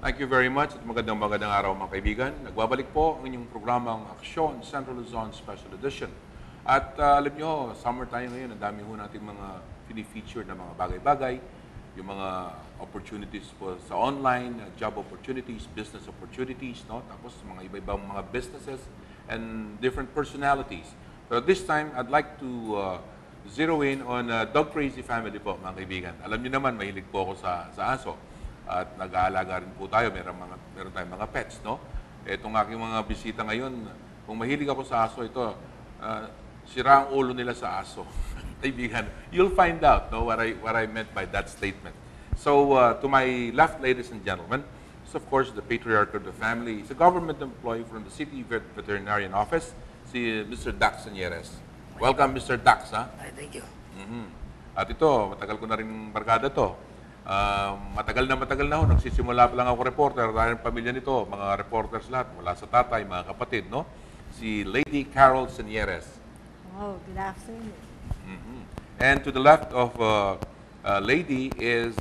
Thank you very much at magandang araw mga kaibigan. Nagbabalik po ang inyong programang Aksyon Central Luzon Special Edition. At alam nyo, summer tayo ngayon, ang dami ho natin mga feature na mga bagay-bagay, yung mga opportunities po sa online, job opportunities, business opportunities, no? Tapos mga iba-ibang mga businesses and different personalities. Pero this time, I'd like to zero in on Dog Crazy Family po mga kaibigan. Alam niyo naman, mahilig po ako sa aso. At nag-aalaga rin po tayo, meron tayong mga pets, no? Itong aking mga bisita ngayon, kung mahilig ako sa aso, ito, sira ang ulo nila sa aso. Kaibigan, you'll find out, no, what I meant by that statement. So, to my left, ladies and gentlemen, is of course the patriarch of the family. He's a government employee from the City Veterinarian Office, si Mr. Dax Sanyeres. Welcome, Mr. Dax, ha? Ay, thank you. At ito, matagal ko na rin barkada to. Matagal na ho, nagsisimula pa lang ako reporter dahil pamilya nito, mga reporters lahat, mula sa tatay, mga kapatid, no? Si Lady Carol Sanyeres. Oh, good afternoon. And to the left of Lady is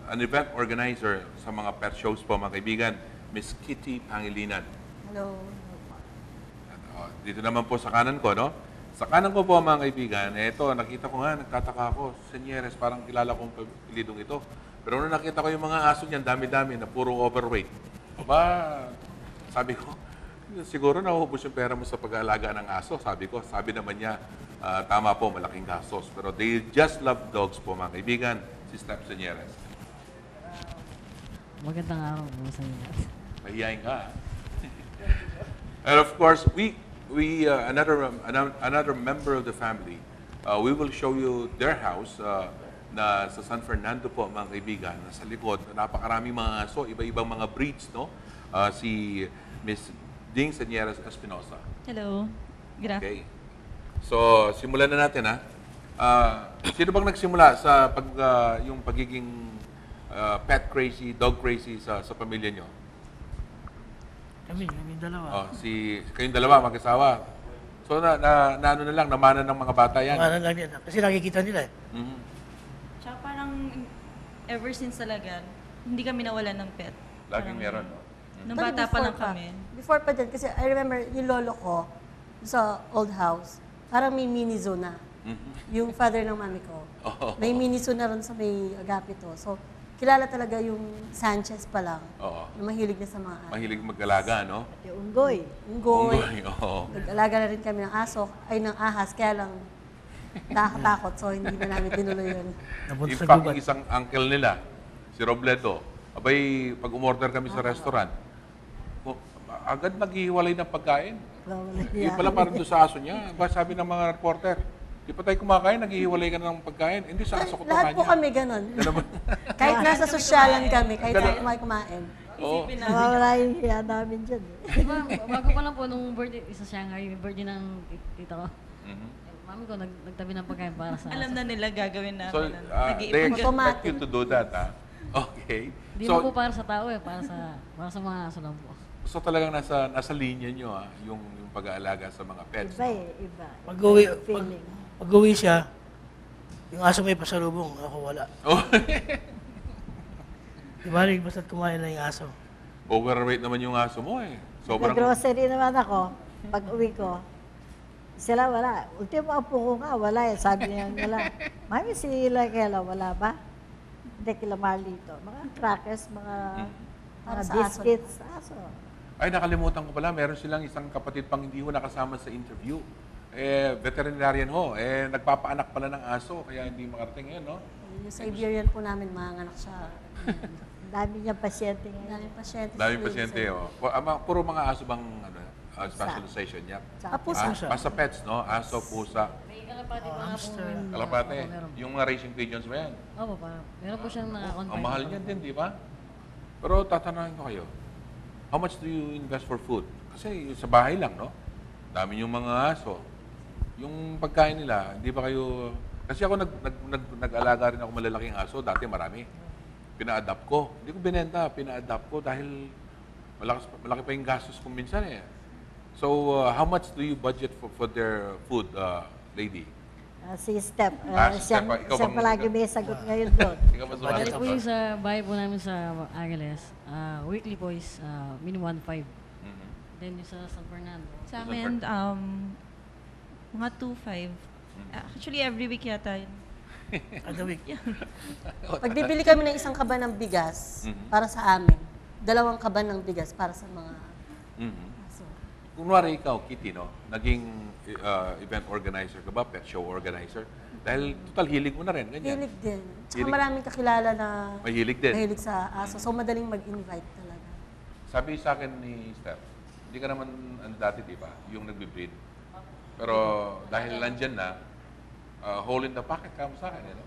an event organizer sa mga pet shows po, mga kaibigan, Miss Kitty Pangilinan. Hello. Dito naman po sa kanan ko, no? Sa kanan ko po mga kaibigan, eto, nakita ko nga, nagtataka ako, Sanyeres, parang kilala kong pilidong ito. Pero nung nakita ko yung mga aso niyan, dami-dami na puro overweight. Aba, sabi ko, siguro nauubos yung pera mo sa pag-aalaga ng aso. Sabi naman niya, tama po, malaking gastos. Pero they just love dogs po mga kaibigan, si Steph Sanyeres. Magandang araw po sa inyo. Mahihayin ka. And of course, another member of the family, we will show you their house na sa San Fernando po, mga kaibigan, nasa likod. Napakaraming mga aso, iba-ibang mga breeds, no? Si Miss Ding Sanyeres Espinosa. Hello. Good afternoon. Okay. So, simulan na natin, ha? Sino bang nagsimula sa yung pagiging pet crazy, dog crazy sa pamilya nyo? Kami dalawa. Kayong dalawa, mag-asawa. So, ano na lang, namanan ng mga bata yan. Ano lang yan. Kasi nakikita nila eh. Mhm. Tsaka parang ever since talaga, hindi kami nawalan ng pet. Laging Parang meron, no? Nung Pero bata pa before lang kami. Before pa din, kasi I remember yung lolo ko sa old house, parang may mini zoo na. Yung father ng mami ko. Oh. May mini zoo na ron sa may Agapito. So, kilala talaga yung Sanchez pa lang. Oo. Na mahilig na sa mga aso. Mahilig mag-alaga, no? Yung unggoy. Unggoy. Oo. Nag-alaga na rin kami ng aso, ay ng ahas, kaya lang nakakatakot. So, hindi na namin tinuloy yun. Napunta In sa fact, gubat. yung isang uncle nila, si Robledo, abay, pag umorder kami sa restaurant, agad naghihiwalay ng pagkain. Yung pala parang doon sa aso niya. Sabi ng mga reporter, di pa tayo kumakain, naghihiwalay ka na ng pagkain. Hindi sa aso ko Lahat po kami ganun. Kahit nasa sosyalan kami, kahit Ganun. tayo kumain. Oo. Isipin namin. Nawawala yung hiya namin dyan. Diba, bago pa lang po nung birthday, sa Shanghai, yung birthday ng tita ko. Mhm. Mami ko nagtabi ng pagkain para sa Alam na nila gagawin namin. So, they expect you to do that, ha? Okay. Hindi mo po para sa tao eh, para sa mga aso lang po. So talagang nasa linya nyo, yung pag-aalaga sa mga pets. Iba eh, iba. Feeling. Pag-uwi siya, yung aso may pasalubong, ako wala. Oh. Di ba rin, basta't kumain na yung aso. Overweight naman yung aso mo, eh. Sobrang... Nag-grocery naman ako. Pag uwi ko, sila wala. Ultimo apo ko nga, wala eh. Sabi niya, wala. Mami, si Lakela, wala ba? Hindi, kila Marlito. Mga crackers, mga Para sa aso. biscuits. Aso. Ay, nakalimutan ko pala, meron silang isang kapatid pang hindi ho nakasama sa interview. Veterinarian ho. Nagpapaanak pala ng aso, kaya hindi makarating ngayon, no? Yung Siberian po namin, mga anak siya. Ang dami niyang pasyente ngayon. Daming pasyente. Daming pasyente, oh. Puro mga aso bang specialization niya? Pusa. Basta pets, no? Aso, pusa, May kalapati pa nga po. hamster. kalapate. Meron. Yung mga racing pigeons ba yan? Opo, parang meron po siyang naka-confine. Ang mahal niyan din, di ba? Pero tatanungin ko kayo, how much do you invest for food? Kasi sa bahay lang, no? Dami yung mga aso. Yung pagkain nila, hindi ba kayo... Kasi ako nag-alaga rin ako malalaking aso. Dati marami. Pina-adapt ko. Hindi ko binenta, pina-adapt ko dahil malaki pa yung gastos kung minsan eh. So, how much do you budget for their food, lady? Si Step. Si Step, ikaw Siya bang- palagi may sagot ngayon doon. Ikaw ba Bali sumasagot? po yung sa bahay po namin sa Angeles, weekly po is minimum 1.5. Mhm. Then yung sa San Fernando, Sa amin, mga 2.5. Actually, every week yata yun. Kada week. Pag bibili kami ng isang kaban ng bigas para sa amin, 2 kaban ng bigas para sa mga Mhm. aso. Kunwari ikaw, Kitty, no? Naging event organizer ka ba? Pet show organizer? Dahil total hilig mo na rin, ganyan. Hilig din. Tsaka Hilig. maraming kakilala na Mahilig din. mahilig sa aso. So, madaling mag-invite talaga. Sabi sa akin ni Steph, hindi ka naman ang dati, di ba? Yung nagbe-breed. Pero dahil nandyan na, hole in the pocket ka mo sa akin, no?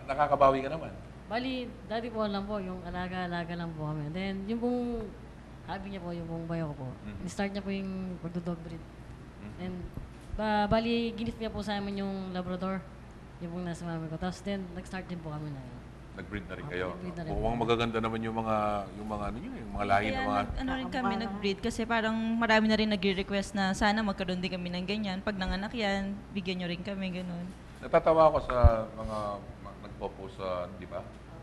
Nakakabawi ka naman. bali, dati po lang po, yung alaga-alaga lang po kami. Then, yung pong hobby niya po, yung pong bayo ko po, start niya po yung pagdodog breed. And, bali, gift niya po sa amin yung Labrador, yung pong nasa mami ko. Tapos, then, nag-start din po kami na yun. Nag-breed na rin kayo. nag-breed na rin. Mukhang magaganda naman yung mga ano yun, yung mga lahi Kaya ng mga... ano rin kami, nag-breed. Kasi parang marami na rin nagre-request na sana magkaroon din kami ng ganyan. Pag nanganak yan, bigyan nyo rin kami, ganun. Natatawa ako sa mga nagpo-post sa, di ba?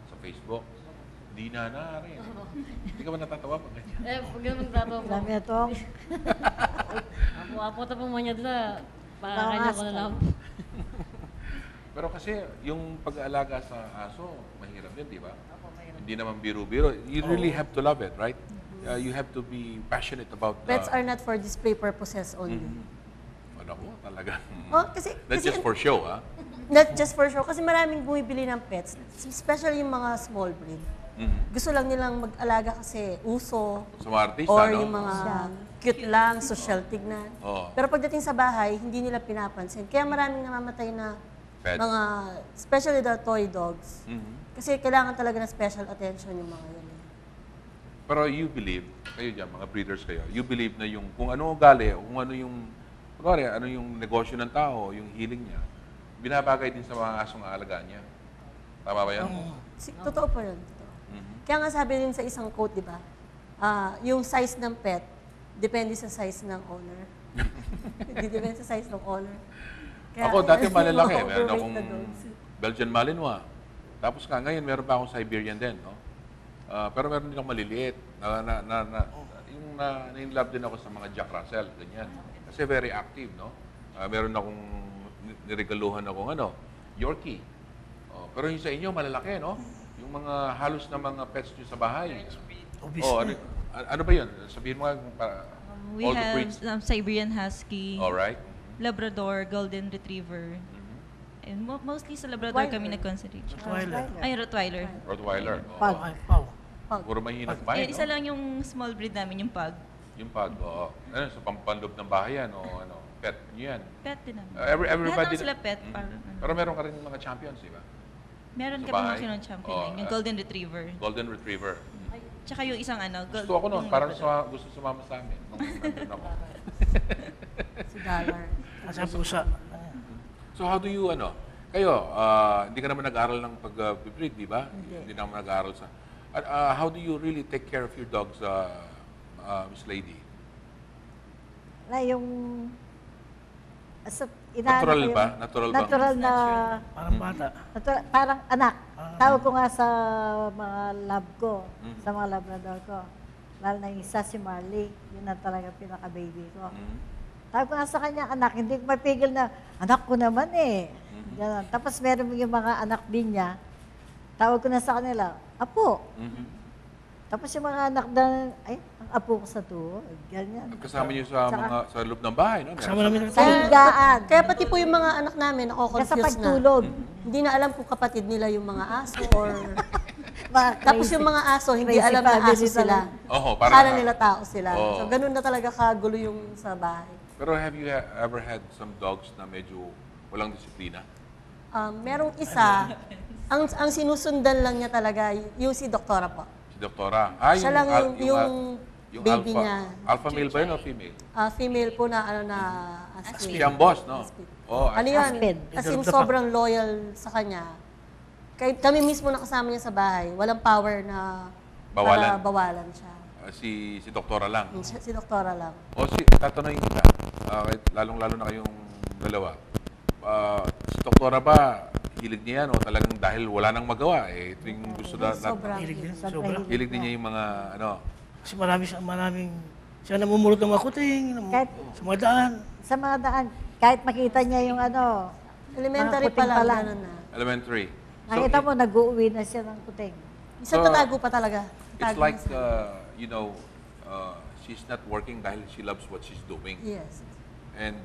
Sa Facebook. Di na rin. Hindi ka ba natatawa pag ganyan? Pag ganun tato po, Alam niyo itong, apo na po mo niya doon, Bawas pakakanya ko na ka. lang. Pero kasi yung pag-aalaga sa aso, mahirap din, di ba? Hindi naman biro-biro. You really have to love it, right? You have to be passionate about Pets are not for display purposes only. Ano ko, talaga. Oh, kasi, Not kasi just for show, ha? not just for show. Kasi maraming bumibili ng pets, especially yung mga small breed. Gusto lang nilang mag-alaga kasi uso, Sa mga artista, or no? yung mga cute lang, social tignan. Oo. Pero pagdating sa bahay, hindi nila pinapansin. Kaya maraming namamatay na Pets. mga, especially the toy dogs. Kasi kailangan talaga ng special attention yung mga yan. Pero you believe, kayo dyan, mga breeders kayo, you believe na yung kung ano ugali, kung ano yung, kunwari, ano yung negosyo ng tao, yung healing niya, binabagay din sa mga asong aalagaan niya. Tama ba yan? Totoo po yun. Totoo. Kaya nga sabi din sa isang quote, di ba? Yung size ng pet, depende sa size ng owner. Hindi depende sa size ng owner. Kaya, Ako, dati malalaki. mga Meron overweight akong na dogs. Belgian Malinois. Tapos nga, ngayon meron pa akong Siberian din, no? Pero meron din akong maliliit. Yung na-inlove din ako sa mga Jack Russell, ganyan. Kasi very active, no? Meron akong niregaluhan akong Yorkie. Pero yung sa inyo, malalaki, no? Yung mga halos na mga pets nyo sa bahay. Obvious Oh, na. ano ba yun? Sabihin mo nga kung We all the have breeds. Siberian Husky, Alright. Labrador, Golden Retriever. And mostly sa Labrador kami nag-concentrate. Rottweiler. Ay, Rottweiler. Rottweiler. Pag. Ay, pau. Puro mahina kumain, Isa no? lang yung small breed namin, yung pug. Yung pag, ano, sa pampanloob ng bahay yan, o ano, pet nyo yan. Pet din namin. Everybody... Lahat naman sila pet. Parang, Pero meron ka rin mga champions, di ba? meron sa kami bahay. mga kinon champion, Oh, yung Golden Retriever. Golden Retriever. Tsaka yung isang Gusto ako noon, yung parang Labrador. gusto sumama sa amin nung nandun ako. Si Dollar. Asa pusa. So how do you, kayo, hindi ka naman nag-aral ng pag-breed, di ba? Hindi naman nag-aral sa... how do you really take care of your dogs, Miss Lady? na yung, Natural ba? Natural ba? Natural na, Parang bata. natural, parang anak. Tawag ko nga sa mga lab ko, sa mga labrador ko. Lalo na yung isa si Marley, yun na talaga pinaka-baby ko. Tawag ko nga sa kanya, anak, hindi ko mapigil na, anak ko naman eh. Ganun. Tapos meron yung mga anak din niya, tawag ko na sa kanila, apo. Tapos yung mga anak na, ay, ang apo ko sa tuwo, ganyan. Kasama niyo sa sa loob ng bahay, no? Kasama namin. Sa higaan. Kaya pati po yung mga anak namin, Kaya sa ako-confused na. pagtulog. Hindi na alam kung kapatid nila yung mga aso or... Mga Tapos crazy. yung mga aso, hindi Crazy alam na family aso sila. Oho, Akala nila tao sila. Oo. So ganun na talaga kagulo yung sa bahay. Pero have you ever had some dogs na medyo walang disiplina? Merong isa, ang sinusundan lang niya talaga, yung si Doktora po. Si Doktora. Siya lang yung baby alpha, niya. Alpha male ba yun o female? Female po na aspin. Siya ang boss, no? Aspin. Oh, Ano yun? Aspin. As in, sobrang loyal sa kanya. Kami mismo nakasama niya sa bahay. Walang power na Bawalan. para bawalan siya. si Doktora lang. Si Doktora lang. O tatanungin kita, lalong-lalo na kayong dalawa. Si doktora ba, hilig niya yan o talagang dahil wala nang magawa? Eh, ito yung gusto na, Sobrang Hilig din. Sobrang Sobra. hilig. hilig din niya yung mga, ano, Kasi maraming, siya namumulot ng mga kuting, Kahit- sa mga daan. Sa mga daan, kahit makita niya yung ano, Elementary Mga pa kuting lang, pa lang. ganun na. elementary. nakita mo, nag-uuwi na siya ng kuting. Minsan So, tatago pa talaga. It's Tago like, minsan. you know, she's not working dahil she loves what she's doing. Yes. And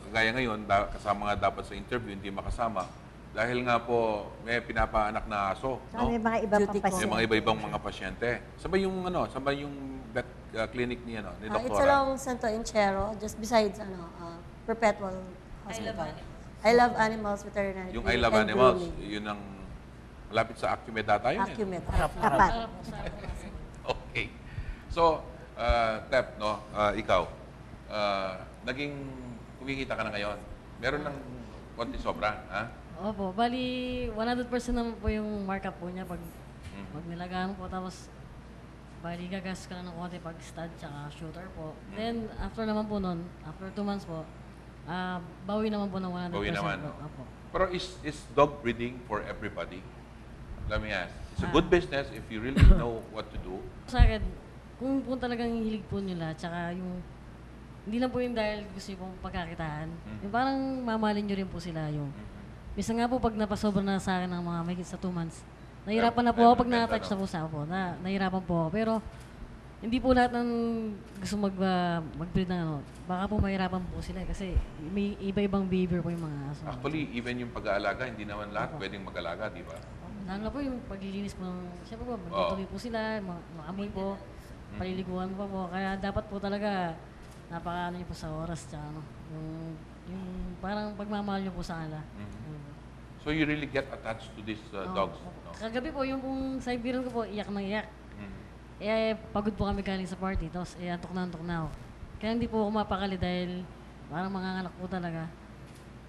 kagaya ngayon, kasama nga dapat sa interview, hindi makasama. Dahil nga po, may pinapaanak na aso. Saka No? may mga iba Duty pang call. May pasyente. mga iba-ibang mga pasyente. Sabay yung, sabay yung vet clinic ni, ni It's Doktora. along Santo Enchero, just besides Perpetual Hospital. I Love Animals Veterinary Yung I Clinic Love and Animals, Grooming. yun ang malapit sa Acumed data yun. Eh. Acumed. Tapat. Okay. So, Tep, no, ikaw, naging kumikita ka na ngayon. Meron ng konti sobra, ha? Opo, bali 100% naman po yung markup po niya pag nilagaan po. Tapos, bali gagas ka lang ng konti pag stud tsaka shooter po. Then, after naman po nun, after 2 months po, bawi naman po ng 100%. Bawi naman. Po. Opo. Pero is dog breeding for everybody? Let me ask. It's a good business if you really know what to do. Sa akin, kung talagang hilig po nila, tsaka yung, hindi lang po yung dahil gusto nyo pong pagkakitaan, yung parang mamahalin nyo rin po sila yung, minsan nga po pag napasobra na sa akin ng mga may sa 2 months, nahirapan na po ako pag na-touch na po sa ako po, nahirapan po ako. Pero, hindi po lahat ng gusto mag-breed ng ano, baka po mahirapan po sila kasi may iba-ibang behavior po yung mga aso. Actually, even yung pag-aalaga, hindi naman lahat pwedeng mag-alaga, di ba? Lalo na po yung paglilinis po ng, siyempre po, magtutuloy po sila, maamoy po, paliliguan pa po. Kaya dapat po talaga, napakaano niyo po sa oras, tsaka ano, yung parang pagmamahal niyo po sa kanila. So you really get attached to these dogs, no? Kagabi po, yung pong Siberian ko po, iyak na iyak. Mhm. Eh, pagod po kami galing sa party, tapos antok na ako. Kaya hindi po ako mapakali dahil parang manganganak po talaga.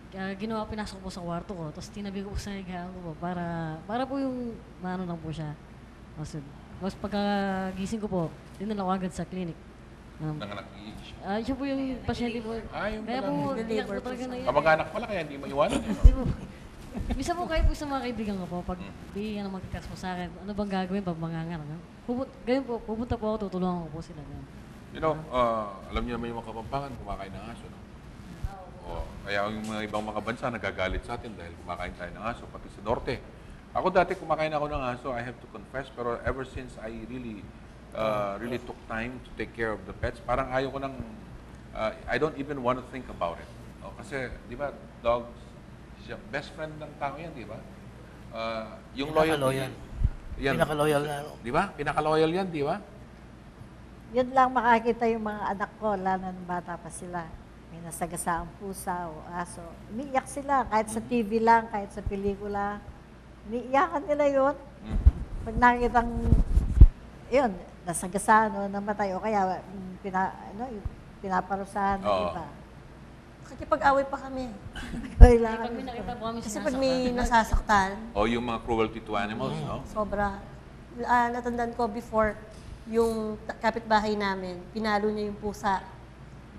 Kaya ginawa, pinasok ko po sa kwarto ko, tapos tinabi ko po sa higaan ko po para po yung maano lang po siya. Tapos pagkagising ko po, dinala ko agad sa clinic. Nanganak Siya po yung pasyente po. yung Kaya pala. po, iyak po talaga na iyak. Kamag-anak pala, kaya hindi maiwanan. eh, no? Di po. Bisa po kahit po sa mga kaibigan ko po, pag bigyan ng magkakas po sa akin, ano bang gagawin pag manganganak? Ganyan po, pupunta po ako, tutulungan ko po sila. Ganyan. You know, alam niyo naman yung mga Kapampangan, kumakain ng aso, no? Kaya yung mga ibang mga bansa nagagalit sa atin dahil kumakain tayo ng aso, pati sa norte. Ako dati kumakain ako ng aso, I have to confess, pero ever since I really took time to take care of the pets, parang ayaw ko I don't even want to think about it. No? Kasi, di ba, dogs, best friend ng tao yan, di ba? Yung Pinaka-loyal. Yan. Pinaka-loyal na ano. Di ba? Pinaka-loyal yan, di ba? Yun lang makakita yung mga anak ko, lalo ng bata pa sila. May nasagasaang pusa o aso. Umiiyak sila, kahit sa TV lang, kahit sa pelikula. Umiiyakan nila yun. Pag nakikitang, yun, nasagasaan o namatay, o kaya pinaparusahan ng Oo. iba. Nakikipag-away pa kami. Kailangan. Pag may nakita po kami Kasi pag may nasasaktan, O yung mga cruelty to animals, no? sobra. Natandaan ko before, yung kapitbahay namin, pinalo niya yung pusa.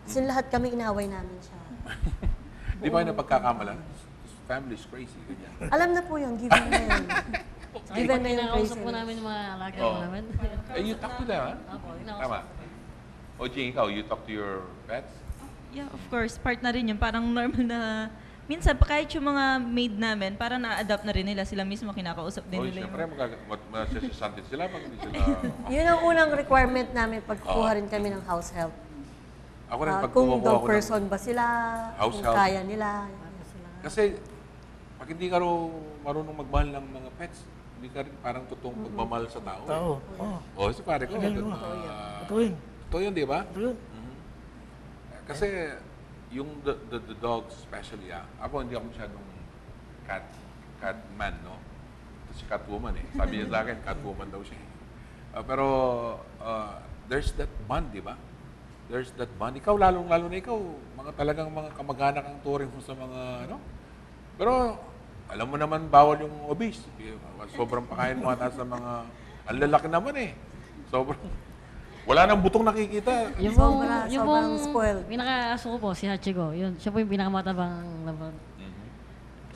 Kasi lahat kami inaway namin siya. Di ba yung napagkakamalan? This family is crazy, ganyan. Alam na po yun, given na yun. Given na yung Pinakausap po crazy. namin yung mga alaga Oo. po namin. You talk to them, ha? Opo, inausap. Tama. O Jing, ikaw, you talk to your pets? Yeah, of course. Part na rin yun. Parang normal na... Minsan, kahit yung mga maid namin, parang na-adapt na rin nila. Sila mismo kinakausap din O, nila siyempre, masasisantin sila pag hindi sila... Yun ang unang requirement namin pag kukuha rin kami ng house help. Ako rin, pag Kung kumukuha dog ako ng... person ba sila, House kung help. kaya nila. Kasi, pag hindi ka raw marunong magmahal ng mga pets, hindi ka rin parang totoong pagmamahal sa tao. Oo. Oo. O, si pare ko. Totoo yun. Totoo yun, di ba? Totoo yun. Kasi, yung the dogs especially, ako hindi ako masyadong cat man, no? Si Catwoman eh. Sabi niya sa akin, Catwoman daw siya. Pero, there's that bond, di ba? There's that bond. Ikaw, lalong-lalo na ikaw, mga talagang mga kamag-anak ang turing mo sa mga, ano? Pero, alam mo naman, bawal yung obese. Sobrang pakain mo ata sa mga, ang lalaki naman eh. Sobrang, wala nang butong nakikita. Yung pong, sobrang spoiled. pinaka-aso ko po, si Hachiko, yun, siya po yung pinakamatabang laban.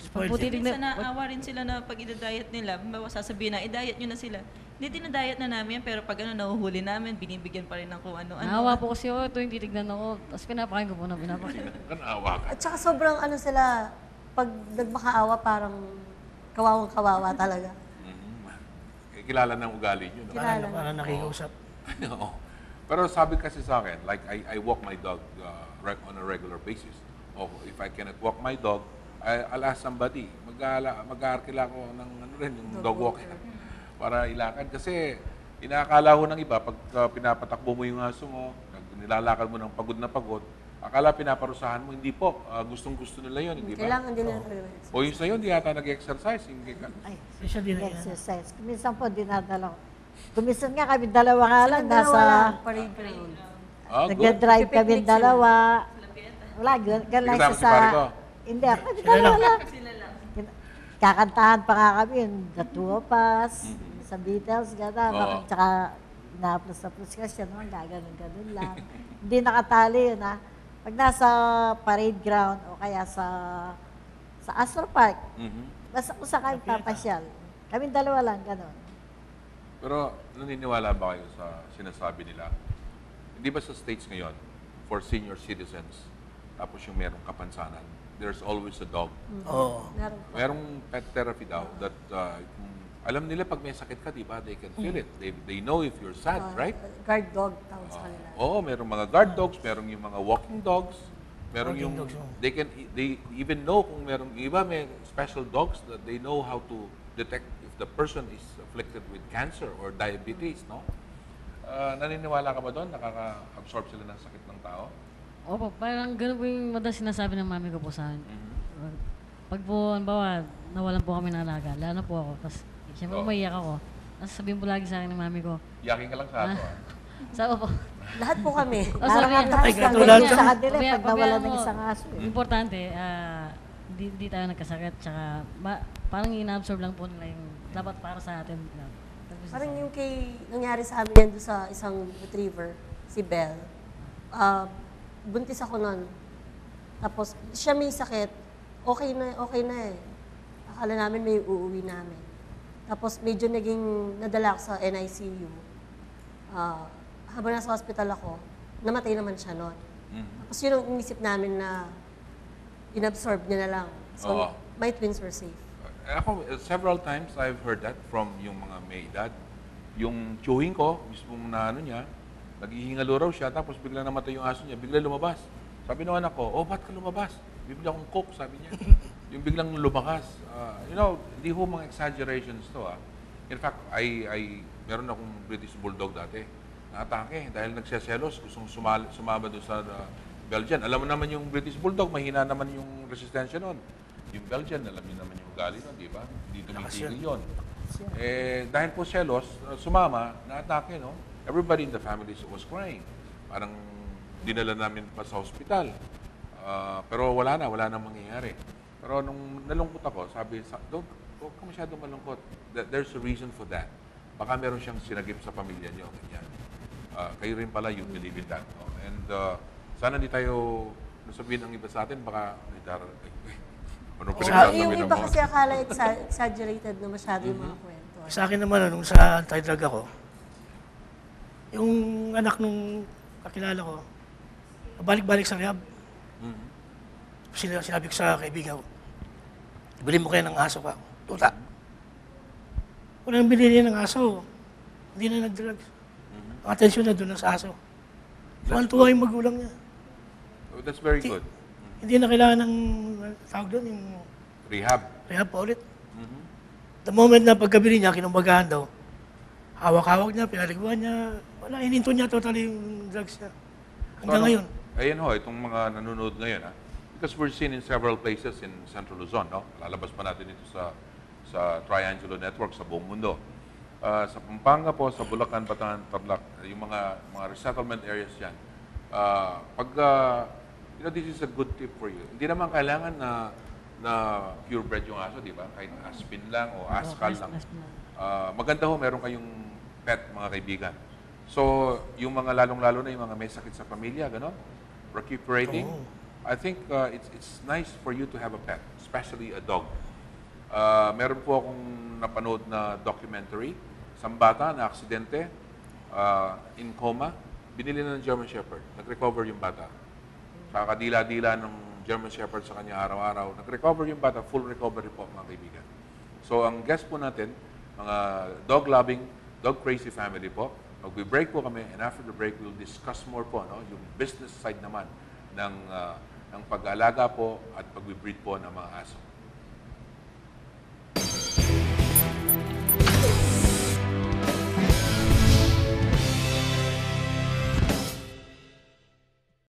Spoiled po siya. titignan, Minsan naawa rin sila na pag idadayat nila, bawa sasabihin na, idayat nyo na sila. Hindi dinadayat na namin yan, pero pag nahuhuli namin, binibigyan pa rin ng kung ano-ano. naawa po kasi ako, ito yung titignan ako, tapos pinapakain ko po na pinapakain. Kanawa ka. At saka sobrang ano sila, pag nagmakaawa parang kawawang-kawawa talaga. Eh, kilala ng ugali nyo. No? Kilala. Parang nakikiusap. Oo. Pero sabi kasi sa akin, like I walk my dog on a regular basis. O if I cannot walk my dog, I'll ask somebody. Mag-aarkila ko ng ano rin, yung dog walker. Para ilakad. Kasi inaakala ko ng iba, pag pinapatakbo mo yung aso mo, nilalakad mo ng pagod na pagod, akala pinaparusahan mo, hindi po. Gustong-gusto nila yun, hindi ba? Kailangan din nila talaga. O yung sa'yo, hindi yata nag-exercise. Hindi ka. Ay, Siya din na exercise. Kuminsan po, dinadala ko. Kuminsan nga kami dalawa nga lang, Silang dalawa nasa, lang, parade ground. Good. nag-drive kami Pipiknik sila. dalawa. Wala, gan lang Kasama siya si sa... pare ko? Hindi, kami dalawa lang. Kakantahan pa nga kami, yung The Two of Us, sa Beatles, gano'n. Oo. Tsaka, inaaplos-aplos ka siya naman, gaganon-ganon lang. Hindi nakatali yun, ha. Pag nasa parade ground o kaya sa Astro Park, Mhm. basta kung saan kami papasyal. Kami dalawa lang, gano'n. Pero naniniwala ba kayo sa sinasabi nila? Hindi ba sa States ngayon, for senior citizens, tapos yung merong kapansanan, there's always a dog. Oo. Meron po. Merong pet therapy daw that alam nila pag may sakit ka, di ba, they can feel it. They know if you're sad, right? Guard dog tawag sa kanila. Oo, merong mga guard dogs, merong yung mga walking dogs, merong Walking yung dogs, oo. they even know kung merong iba may special dogs that they know how to detect if the person is afflicted with cancer or diabetes, no? Naniniwala ka ba doon? Nakaka-absorb sila ng sakit ng tao? Opo, parang ganun po yung madalas sinasabi ng mami ko po sa akin. Pag po, halimbawa, nawalan po kami ng alaga, lalo na po ako, tapos siyempre Oo. umaiyak ako. Tapos sabihin po lagi sa akin ng mami ko, Yakin ka lang sa ato, ah. sabi po, Lahat po kami. Oh, sabi niya, Nakakataas Ay, lang katulad din ka. sa kanila Pabaya- pag nawala pabayaan ng mo. isang aso. Eh. Importante, di tayo nagkasakit, tsaka parang ina-absorb lang po nila yung dapat para sa atin. Parang yung nangyari sa amin yan doon sa isang retriever, si Belle. Buntis ako nun. Tapos siya may sakit, okay na eh. Akala namin may uuwi namin. Tapos medyo nadala ako sa NICU. Habang nasa hospital ako, namatay naman siya nun. Tapos yun ang inisip namin na inabsorb niya na lang. So, Oo. my twins were safe. Ako, several times I've heard that from yung mga may edad. Yung chewing ko, mismong na ano niya, naghihingalo raw siya, tapos bigla namatay yung aso niya, bigla lumabas. Sabi ng anak ko, oh, ba't ka lumabas? Bibili akong coke, sabi niya. Yung biglang lumakas. Hindi ho mga exaggerations to, ah. In fact, meron akong British Bulldog dati. Na-atake dahil nagseselos, gustong sumama doon sa Belgian. Alam mo naman yung British Bulldog, mahina naman yung resistensya nun. Yung Belgian, alam niyo naman yung ugali nun, di ba? Hindi tumitigil yun. Dahil po selos, sumama, na-atake, no? Everybody in the family was crying. Parang dinala namin pa sa hospital. Pero wala nang mangyayari. Pero nung nalungkot ako, sabi, huwag ka masyadong malungkot. There's a reason for that. Baka meron siyang sinagip sa pamilya niyo. Ganyan. Kayo rin pala, you believe in that. No? And sana di tayo nasabihin ang iba sa atin, baka ano Yung iba kasi akala exaggerated na masyado yung mga kwento. Sa akin naman, nung sa anti-drug ako, yung anak nung kakilala ko, balik-balik sa rehab. Sinabi ko sa kaibigan ko, bili mo kayo ng aso ka. Tuta. Unang bili niya ng aso, hindi na nag-drugs. Ang atensyon na doon sa aso. Tuwan-tuwa yung magulang niya. That's very good. Hindi na kailangan ng tawag doon, yung Rehab. rehab pa ulit. The moment na pagkabili niya, kinumbagahan daw, hawak-hawak niya, pinaliguan niya, wala, hininto niya totally yung drugs niya. Hanggang ngayon. Ayan ho, itong mga nanonood ngayon, because we're seen in several places in Central Luzon, no? Lalabas pa natin ito sa Triangulo Network sa buong mundo. Sa Pampanga po, sa Bulacan, Bataan, Tarlac, yung mga resettlement areas yan. This is a good tip for you. Hindi naman kailangan na purebred yung aso, di ba? Kahit aspin lang o askal lang. Maganda ho, meron kayong pet, mga kaibigan. So, yung mga lalong-lalo na yung mga may sakit sa pamilya, gano'n, recuperating, I think it's nice for you to have a pet, especially a dog. Meron po akong napanood na documentary, isang bata na aksidente, in coma, binili na ng German Shepherd. Nag-recover yung bata. Kakadila-dila ng German Shepherd sa kanya araw-araw. Nag-recover yung bata, full recovery po mga kaibigan. So ang guest po natin, mga dog-loving, dog-crazy family po. Mag-break po kami and after the break, we'll discuss more po yung business side naman ng pag-aalaga po at pag-breed po ng mga aso.